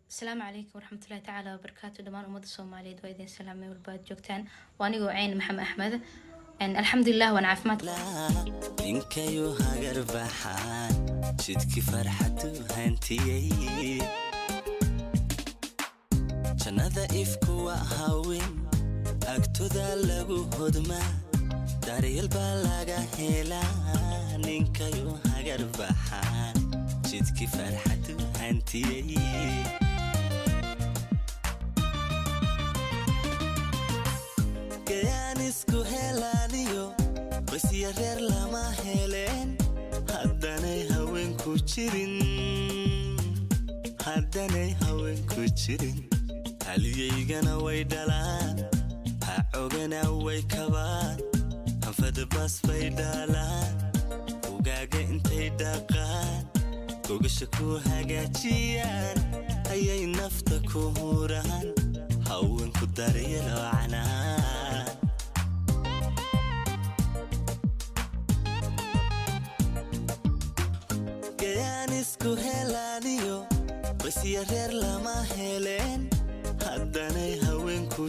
السلام عليكم ورحمة الله تعالى وبركاته. دمان أمد الصومالية وإذن سلامي والباد جوكتان وأنا وعين محمد أحمد الحمد لله وأنا عافمات. إنك يهاجر بحان شدك فرحته هانتي جنada ifku waa haween agtooda lagu hodma daryeel baa laga helaa ninkayo hagar baxaan jidki farxadu hantiyay kayaan isku helaaniyo qisiya reer lama heleen haddanay haween ku jirin halyeygana way dhalaan ha ogana way kabaan hanfada bas bay dhalaan ugaaga intay dhaqaan gogasha ku hagaajiyaan ayay nafta ku huraan haweenku daryeel wacanaan kayaan isku helaaniyo qisiya reer lama heleen haddanay haween ku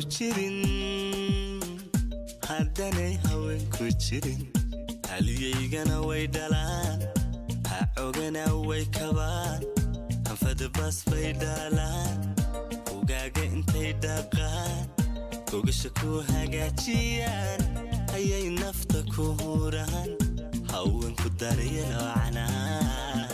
jirin halyeygana way dhalaan ha ogana way kabaan hanfada bas bay dhalaan ugaaga intay dhaqaan gogasha ku hagaajiyaan ayay nafta ku huraan haweenku daryeel wacanaan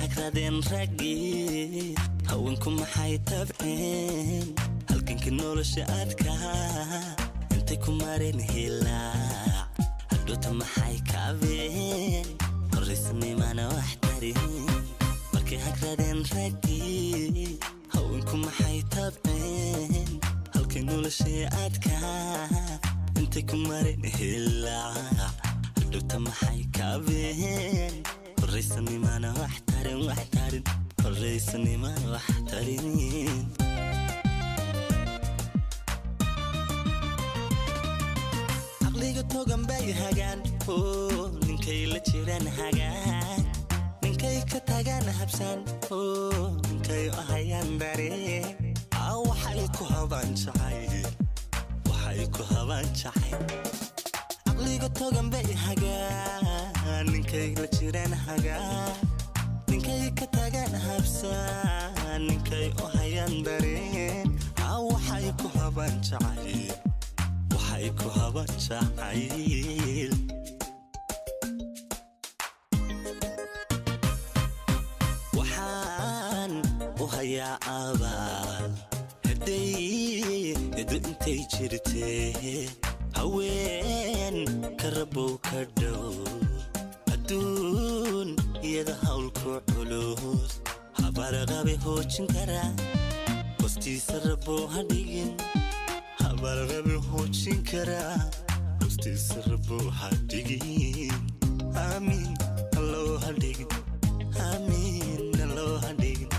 hagraden ragi haweenku maxay tabceen halkanka nolosha adka intay ku mareen hilaac hadhoota maxay kaabeen horeysnimana wax tarin markay hagraden ragi haweenku maxay tabceen halkan nolosha adka intay ku mareen hilaac hadhoota maxay kaabeen horeysnimana wax tarin horeysnimana wax tarin aqliga togan bay hagaan oo ninkay la jiraan hagaan ninkay ka tagaan habsan oo ninkay ahayaan dareen waxay ku habaan jacayl aqliga togan bay hagaan ninkay la jiraan hagaan ninkay ka tagaan habsan ninkay ahayaan dareen waxay ku habaan jacayl waxaan u hayaa abaal hadday edu intay jirtee haween ka rabow ka dhow adduun iyada hawlku culus habarqabe hoojin karaa hostiisa rabow ha dhigin habarqabe hoojin karaa hostiisa rabow ha dhigin amiin allow ha dhigin amiin allow ha dhigin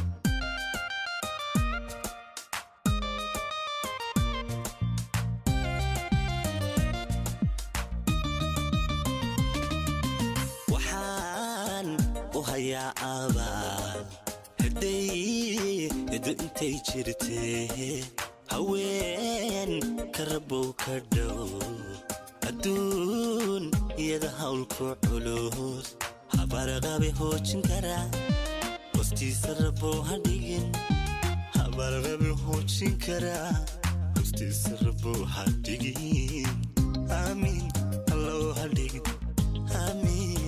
hayaa abaal hadday edu intay jirtee haween ka rabow ka dhow adduun iyada hawlku culus habarqabe hoojin karaa hostiisa rabow ha dhigin habarqabe hoojin karaa hostiisa rabow ha dhigin amiin allow ha dhigin amiin